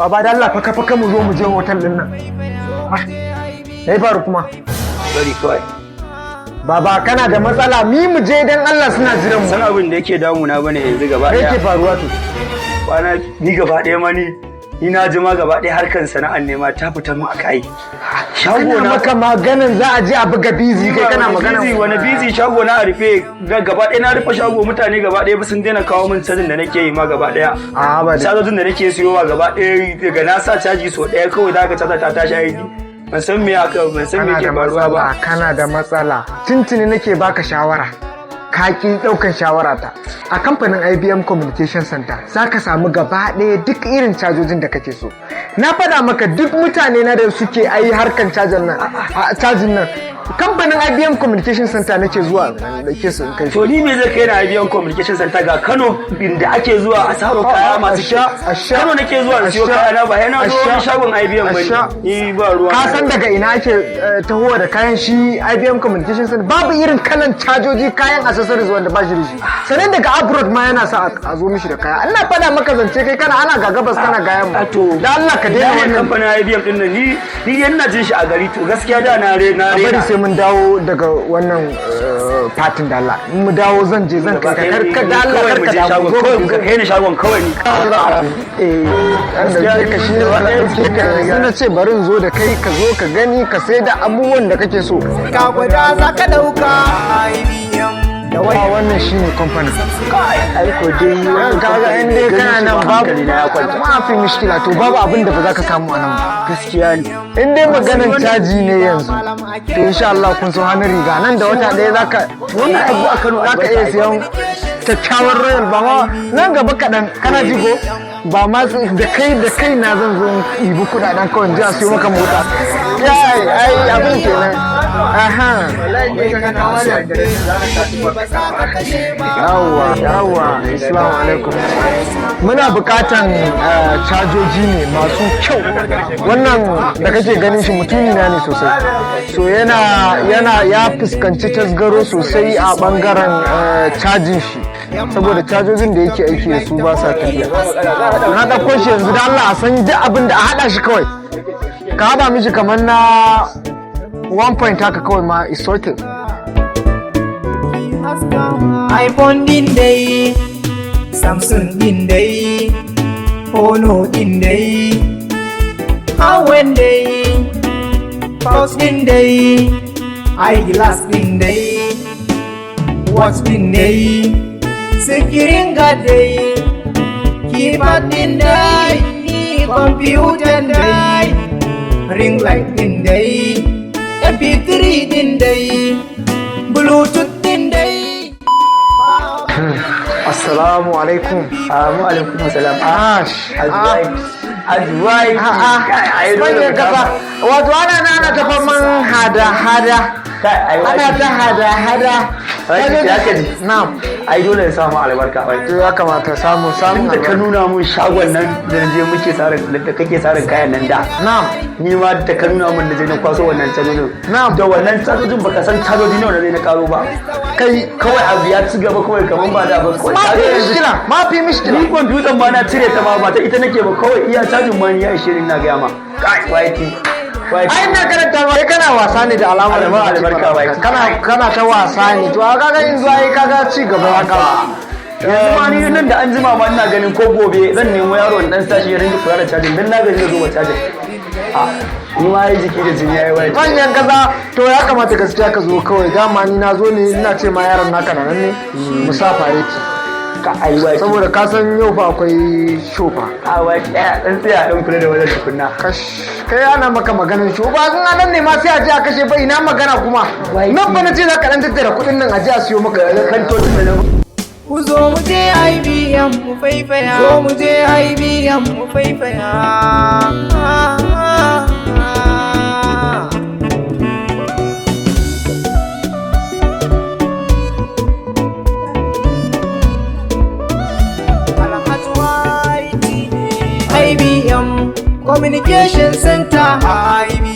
Baba da Allah faka mu zo mu je hotel din nan. Yayi faru kuma. Bari kawai. Baba kana da matsala mu je dan Allah suna jiran mu. San abin da yake damuna bane yanzu gaba daya. Me yake faruwa to? Kwana ni gaba daya ma ni na jima gaba daya harkan sana'an ne ma ta fita mu akai. Shago na maka maganan za a je a buga busy kai kana magana wani busy shago na a rufe gaba daya na rufe shago mutane gaba daya ba sun daina kawo min cajin da nake yi ma gaba daya. A ba da. Cajojin da nake siyowa gaba daya daga na sa caji so daya kawai da aka caza ta tashi aiki. Ban san me ke faruwa ba. Kana da matsala. Tuntuni nake baka shawara. Ka ki daukan shawara ta. A kamfanin IBM Communication Center zaka samu gaba ɗaya duk irin cajojin da kake so. Na faɗa maka duk mutane na da suke ayi harkan cajin nan. Kamfanin IBM Communication Center nake zuwa nake so in kai. To ni me zai kai na IBM Communication Center ga Kano inda ake zuwa a saro kaya masu kyau. Kano nake zuwa na siyo kaya na ba yana zo shagon IBM bane. Ni ba ruwa. Ka san daga ina ake tahowa da kayan shi IBM Communication Center babu irin kalan cajoji kayan accessories wanda ba shi da shi. Sanan daga abroad ma yana sa a zo mishi da kaya. Allah faɗa maka zance kai kana ana gagabas kana gayan mu. To da Allah ka daina wannan kamfanin IBM din nan ni yana jin shi a gari to gaskiya da na rena. Sai mun dawo daga wannan fatin da Allah in mu dawo zan kai ka karka da Allah karka da shagon kawai ka kai ni shagon kawai ni gaskiya ka shi ne na ce bari in zo da kai ka zo ka gani ka sai da abubuwan da kake so ka gwada za ka dauka IBM da wannan shine kamfanin aiko dai kaga in dai kana nan babu ma fi mishkila to babu abin da ba za ka samu a nan ba gaskiya ne in dai maganar caji ne yanzu to insha Allah kun san hannun riga nan da wata ɗaya zaka wannan abu a Kano zaka iya siyan kyakkyawar royal ba ma nan gaba kaɗan kana ji ko ba ma da kai na zan zo ibi kuɗaɗen kawai ji a siyo maka mota ai abin kenan aha yawwa assalamu alaikum muna bukatan cajoji ne masu kyau wannan da kake ganin shi mutumi na ne sosai so ya fuskanci tasgaro sosai a bangaren cajin shi saboda cajojin da yake aiki da su ba sa tafiya na ɗauko shi yanzu da Allah a san duk abin da a haɗa shi kawai ka haɗa mishi kamar na 1 point haka kawai ma is sorted iPhone din dai Samsung din dai Honor din dai Huawei dai Fox din dai Eyeglass din dai Watch din dai Screen guard dai Keyboard din dai Computer dai Ring light din dai MP3 din dai Bluetooth din dai Assalamu alaikum. Wa alaikum assalam. Adwai. Ai kaza. Wato ana ta faman hada. Ana ta hada. Na'am. Ai dole ya samu albarka bai. To ya kamata samu da ka nuna mun shagon nan da je muke da kake sarin kayan nan da. Na'am. Ni ma da ka nuna mun da je na kwaso wannan tajojin. Na'am. Da wannan tajojin baka san tajoji nawa da zai na karo ba. Kai kawai abu ya ci gaba kawai kaman ba da ba. Ma fi mishkila. Ni kwamfutan ma na cire ta ma ba ta ita nake ba kawai iya cajin ma ni ya ishe ni na gaya ma. Kai waiti. Ai na karanta ba kana wasa ne da alamar albarka bai. Kana ta wasa ne to kaga yanzu ai kaga ci gaba ya kawo. Yanzu ma ni nan da an jima ma ina ganin ko gobe zan nemo yaro dan sashi ya rinji kula da cajin dan na gaji da zuwa cajin. Ni ma yi jiki da jini yayi wai. Manyan kaza to ya kamata gaskiya ka zo kawai dama ni na zo ne ina ce ma yaron naka nan ne musafa yake. Ka aiwa saboda ka san yau fa akwai shofa a wai dan tsaya dan kula da wajen tukunna kai ana maka maganar shofa sun nan ne ma sai a je a kashe ba ina magana kuma nan ba na ce za ka dan tattara kuɗin nan a je a siyo maka kantocin da nan ku zo mu je IBM mu faifaya zo mu je IBM mu faifaya IBM Communication Center IBM